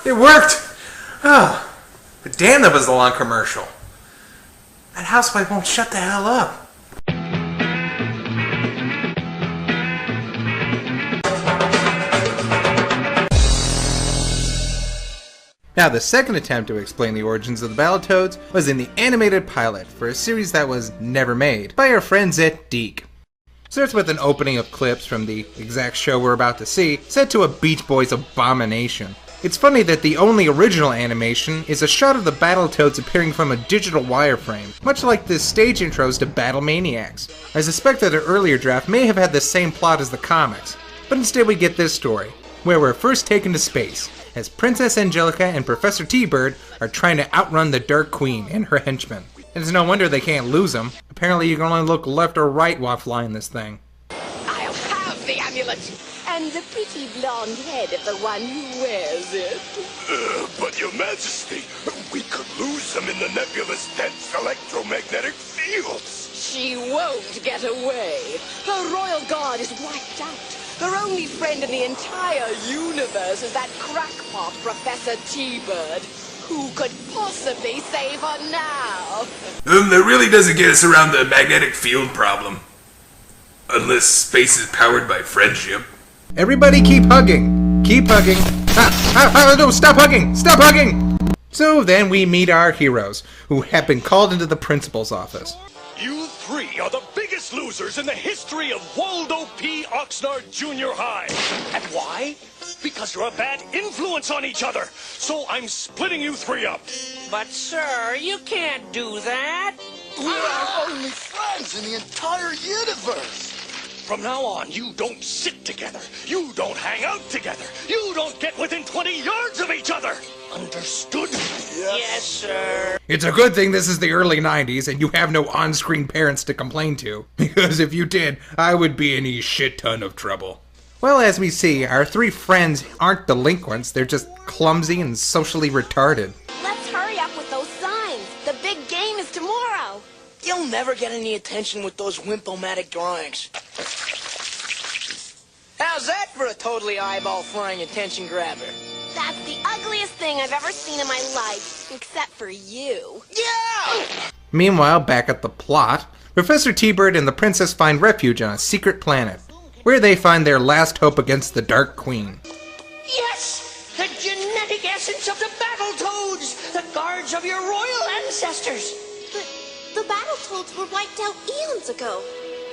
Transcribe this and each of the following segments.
It worked! Oh, but damn, that was a long commercial. That housewife won't shut the hell up. Now, the second attempt to explain the origins of the Battletoads was in the animated pilot for a series that was never made by our friends at Deke. Starts with an opening of clips from the exact show we're about to see, set to a Beach Boys abomination. It's funny that the only original animation is a shot of the Battletoads appearing from a digital wireframe, much like the stage intros to Battle Maniacs. I suspect that an earlier draft may have had the same plot as the comics, but instead we get this story, where we're first taken to space, as Princess Angelica and Professor T-Bird are trying to outrun the Dark Queen and her henchmen. And it's no wonder they can't lose them. Apparently you can only look left or right while flying this thing. I'll have the amulet! And the pretty blonde head of the one who wears it. But your majesty, we could lose them in the nebulous dense electromagnetic fields. She won't get away. Her royal guard is wiped out. Her only friend in the entire universe is that crackpot Professor T-Bird. Who could possibly save her now? That really doesn't get us around the magnetic field problem. Unless space is powered by friendship. Everybody keep hugging. Keep hugging. No, stop hugging! Stop hugging! So then we meet our heroes, who have been called into the principal's office. You three are the biggest losers in the history of Waldo P. Oxnard Junior High. And why? Because you're a bad influence on each other. So I'm splitting you three up. But sir, you can't do that. We're our only friends in the entire universe. From now on, you don't sit together. You don't hang out together. You don't get within 20 yards of each other. Understood? Yes, sir. It's a good thing this is the early 90s and you have no on-screen parents to complain to. Because if you did, I would be in a shit ton of trouble. Well, as we see, our three friends aren't delinquents. They're just clumsy and socially retarded. Let's hurry up with those signs. The big game is tomorrow. You'll never get any attention with those wimp-o-matic drawings. How's that for a totally eyeball-flying attention grabber? That's the ugliest thing I've ever seen in my life, except for you. Yeah! Meanwhile, back at the plot, Professor T-Bird and the princess find refuge on a secret planet, where they find their last hope against the Dark Queen. Yes! The genetic essence of the Battletoads! The guards of your royal ancestors! But the Battletoads were wiped out eons ago.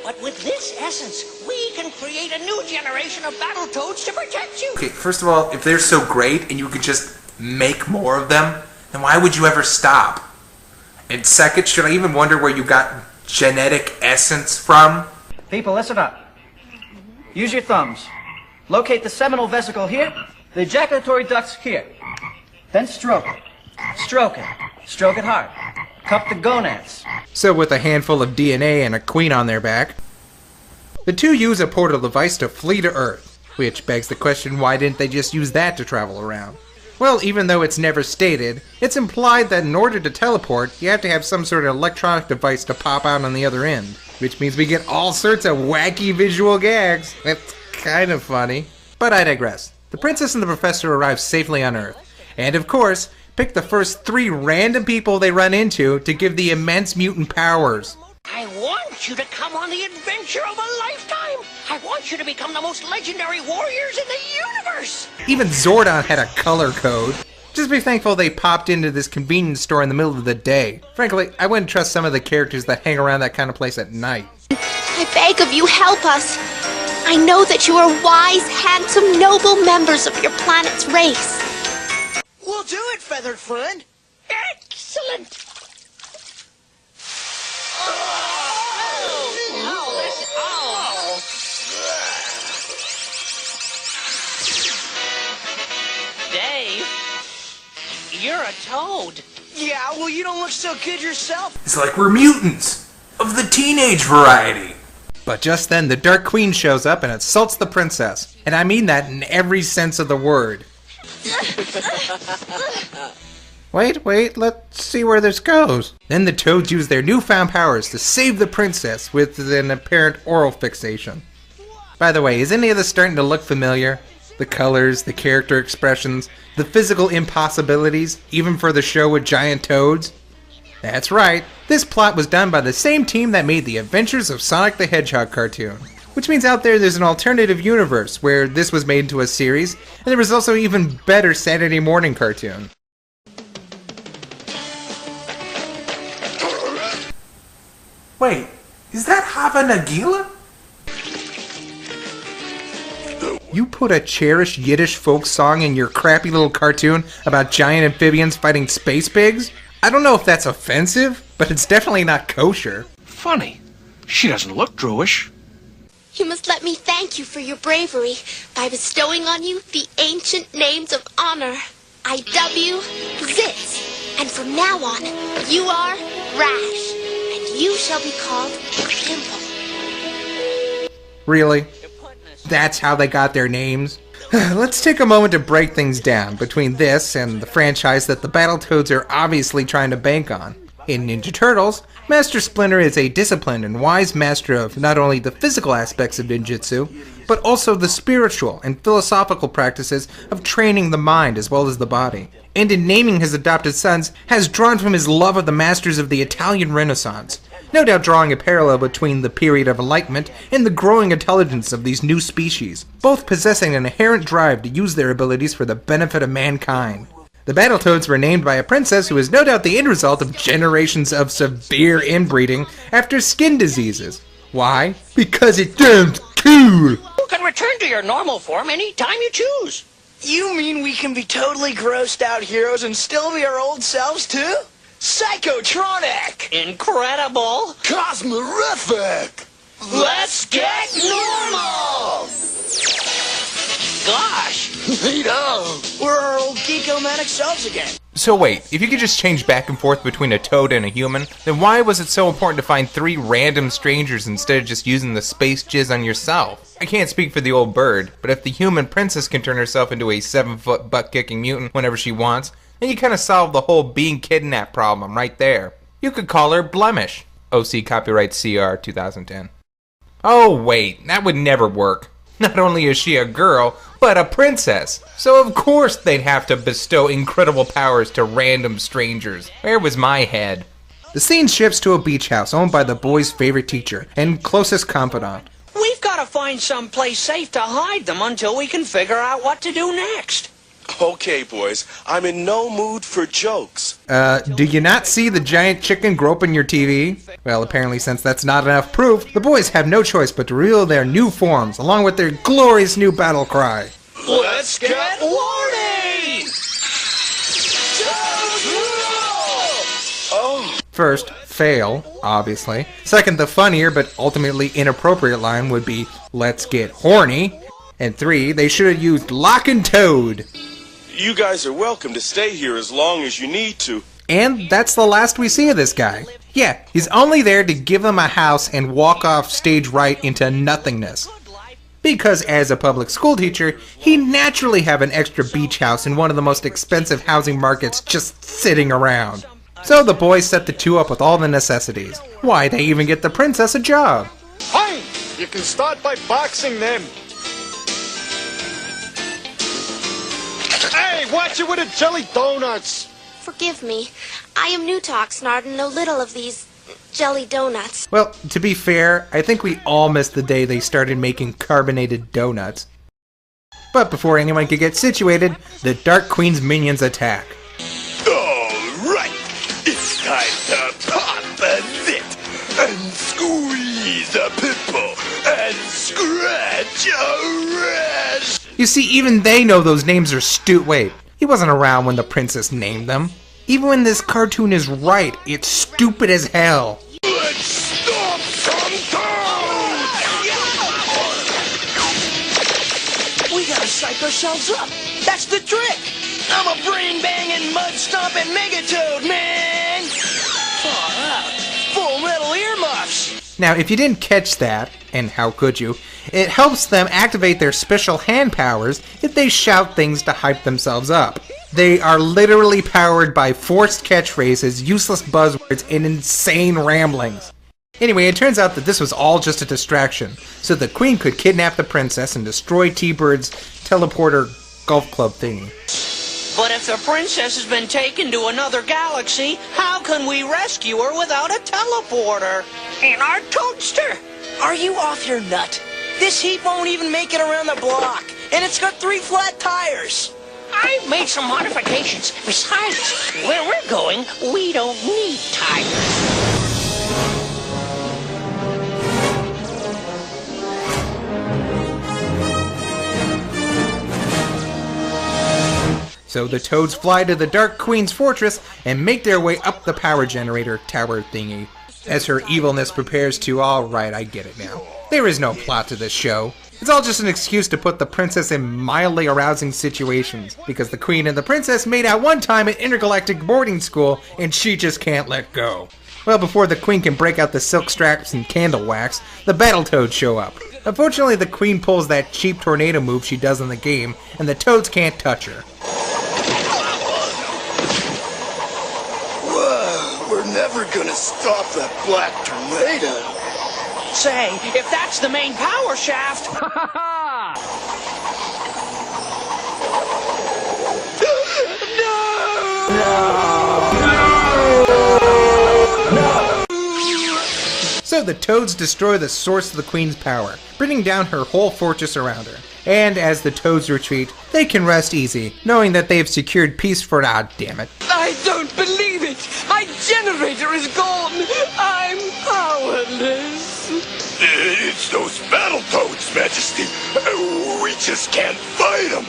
But with this essence, we can create a new generation of Battletoads to protect you! Okay, first of all, if they're so great and you could just make more of them, then why would you ever stop? And second, should I even wonder where you got genetic essence from? People, listen up. Use your thumbs. Locate the seminal vesicle here, the ejaculatory ducts here. Then stroke it. Stroke it. Stroke it hard. Cup the gonads. So with a handful of DNA and a queen on their back, the two use a portal device to flee to Earth, which begs the question, why didn't they just use that to travel around? Well, even though it's never stated, it's implied that in order to teleport, you have to have some sort of electronic device to pop out on the other end, which means we get all sorts of wacky visual gags. It's kind of funny. But I digress. The princess and the professor arrive safely on Earth, and of course, pick the first three random people they run into to give the immense mutant powers. I want you to come on the adventure of a lifetime! I want you to become the most legendary warriors in the universe! Even Zordon had a color code. Just be thankful they popped into this convenience store in the middle of the day. Frankly, I wouldn't trust some of the characters that hang around that kind of place at night. I beg of you, help us. I know that you are wise, handsome, noble members of your planet's race. We'll do it, feathered friend! Excellent! Dave, you're a toad. Yeah, well, you don't look so good yourself. It's like we're mutants of the teenage variety. But just then, the Dark Queen shows up and assaults the princess. And I mean that in every sense of the word. Wait, let's see where this goes. Then the Toads use their newfound powers to save the princess with an apparent oral fixation. By the way, is any of this starting to look familiar? The colors, the character expressions, the physical impossibilities, even for the show with giant toads. That's right, this plot was done by the same team that made the Adventures of Sonic the Hedgehog cartoon. Which means out there's an alternative universe where this was made into a series, and there was also an even better Saturday morning cartoon. Wait, is that Hava Nagila? You put a cherished Yiddish folk song in your crappy little cartoon about giant amphibians fighting space pigs? I don't know if that's offensive, but it's definitely not kosher. Funny. She doesn't look Jewish. You must let me thank you for your bravery by bestowing on you the ancient names of honor. I.W. Zitz. And from now on, you are Rash. And you shall be called Pimple. Really? That's how they got their names? Let's take a moment to break things down between this and the franchise that the Battletoads are obviously trying to bank on. In Ninja Turtles, Master Splinter is a disciplined and wise master of not only the physical aspects of ninjutsu, but also the spiritual and philosophical practices of training the mind as well as the body. And in naming his adopted sons, has drawn from his love of the masters of the Italian Renaissance, no doubt drawing a parallel between the period of enlightenment and the growing intelligence of these new species, both possessing an inherent drive to use their abilities for the benefit of mankind. The Battletoads were named by a princess who is no doubt the end result of generations of severe inbreeding after skin diseases. Why? Because it damn cool! You can return to your normal form any time you choose. You mean we can be totally grossed out heroes and still be our old selves too? Psychotronic! Incredible! Cosmorific! Let's get normal! Gosh! You know. We're our old geekomanic selves again. So wait, if you could just change back and forth between a toad and a human, then why was it so important to find 3 random strangers instead of just using the space jizz on yourself? I can't speak for the old bird, but if the human princess can turn herself into a 7-foot butt-kicking mutant whenever she wants, then you kind of solve the whole being kidnapped problem right there. You could call her Blemish. OC copyright CR 2010. Oh wait, that would never work. Not only is she a girl, but a princess. So of course they'd have to bestow incredible powers to random strangers. Where was my head? The scene shifts to a beach house owned by the boy's favorite teacher and closest confidant. We've got to find some place safe to hide them until we can figure out what to do next. Okay, boys, I'm in no mood for jokes. Do you not see the giant chicken groping your TV? Well, apparently since that's not enough proof, the boys have no choice but to reveal their new forms, along with their glorious new battle cry. Let's get warning! First, fail, obviously. Second, the funnier but ultimately inappropriate line would be, let's get horny. And 3, they should have used lock and toad. You guys are welcome to stay here as long as you need to. And that's the last we see of this guy. Yeah, he's only there to give them a house and walk off stage right into nothingness. Because as a public school teacher, he'd naturally have an extra beach house in one of the most expensive housing markets just sitting around. So the boys set the two up with all the necessities. Why, they even get the princess a job. Fine! You can start by boxing them. Hey, watch it with the jelly donuts! Forgive me. I am new to Oxnard and know little of these jelly donuts. Well, to be fair, I think we all missed the day they started making carbonated donuts. But before anyone could get situated, the Dark Queen's minions attack. Alright, it's time to pop a zit, and squeeze a pimple, and scratch a rash. You see, even they know those names are Wait, he wasn't around when the princess named them. Even when this cartoon is right, it's stupid as hell. Let's stomp some toads! We gotta psych ourselves up. That's the trick. I'm a brain-banging, mud-stomping megatoad, man! Far out. Full metal earmuffs. Now, if you didn't catch that, and how could you, it helps them activate their special hand powers if they shout things to hype themselves up. They are literally powered by forced catchphrases, useless buzzwords, and insane ramblings. Anyway, it turns out that this was all just a distraction, so the Queen could kidnap the princess and destroy T-Bird's teleporter golf club thingy. But if the princess has been taken to another galaxy, how can we rescue her without a teleporter? In our toadster! Are you off your nut? This heap won't even make it around the block, and it's got 3 flat tires. I've made some modifications. Besides, where we're going, we don't need tires. So the Toads fly to the Dark Queen's fortress and make their way up the power generator tower thingy. As her evilness prepares to, alright, I get it now. There is no plot to this show. It's all just an excuse to put the princess in mildly arousing situations, because the Queen and the princess made out one time at intergalactic boarding school and she just can't let go. Well, before the Queen can break out the silk straps and candle wax, the Battletoads show up. Unfortunately, the Queen pulls that cheap tornado move she does in the game, and the Toads can't touch her. We're never gonna stop that black tornado. Say, if that's the main power shaft... So the Toads destroy the source of the Queen's power, bringing down her whole fortress around her. And as the Toads retreat, they can rest easy, knowing that they've secured peace for damn it. I don't believe it! My generator is gone! I'm powerless! It's those Battletoads, Majesty. We just can't fight them.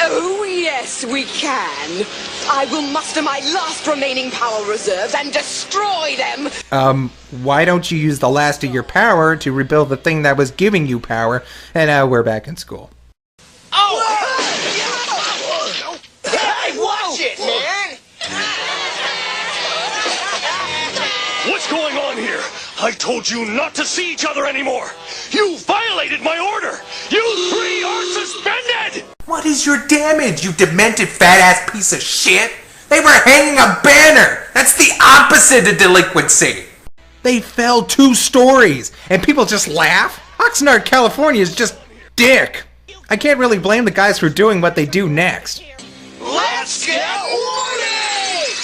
Oh, yes, we can. I will muster my last remaining power reserves and destroy them! Why don't you use the last of your power to rebuild the thing that was giving you power, and now we're back in school. Oh! Hey, watch it, man! What's going on here? I told you not to see each other anymore. You violated my order. You 3 are suspended. What is your damage, you demented fat-ass piece of shit? They were hanging a banner! That's the opposite of delinquency! They fell 2 stories, and people just laugh? Oxnard, California is just dick. I can't really blame the guys for doing what they do next. Let's get woody!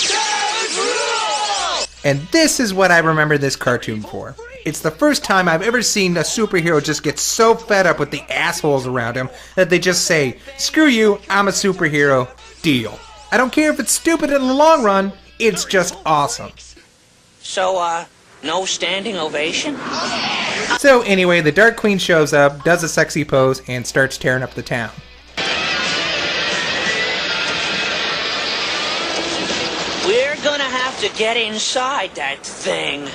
Toads rule! And this is what I remember this cartoon for. It's the first time I've ever seen a superhero just get so fed up with the assholes around him that they just say, screw you, I'm a superhero, deal. I don't care if it's stupid in the long run, it's just awesome. So, no standing ovation? So anyway, the Dark Queen shows up, does a sexy pose, and starts tearing up the town. We're gonna have to get inside that thing.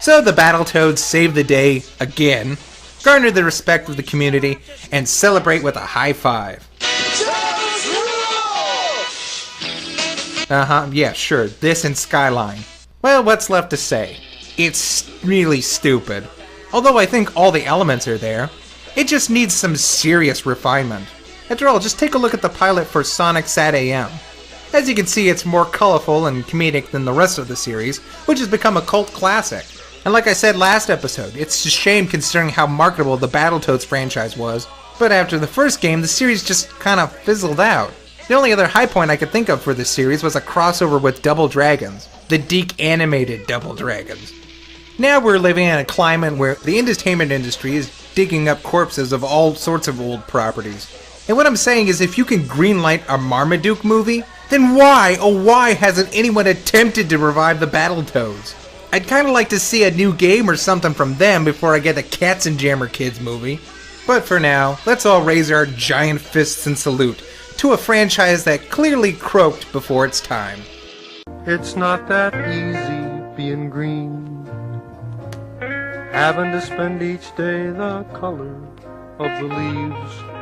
So the Battletoads save the day again, garner the respect of the community, and celebrate with a high five. Yeah, sure, this and Skyline. Well, what's left to say? It's really stupid. Although I think all the elements are there, it just needs some serious refinement. After all, just take a look at the pilot for Sonic Sat AM. As you can see, it's more colorful and comedic than the rest of the series, which has become a cult classic. And like I said last episode, it's a shame considering how marketable the Battletoads franchise was. But after the first game, the series just kind of fizzled out. The only other high point I could think of for this series was a crossover with Double Dragons, the DiC animated Double Dragons. Now we're living in a climate where the entertainment industry is digging up corpses of all sorts of old properties. And what I'm saying is, if you can greenlight a Marmaduke movie, then why, oh why, hasn't anyone attempted to revive the Battletoads? I'd kinda like to see a new game or something from them before I get a Cats and Jammer Kids movie. But for now, let's all raise our giant fists and salute to a franchise that clearly croaked before its time. It's not that easy being green, having to spend each day the color of the leaves.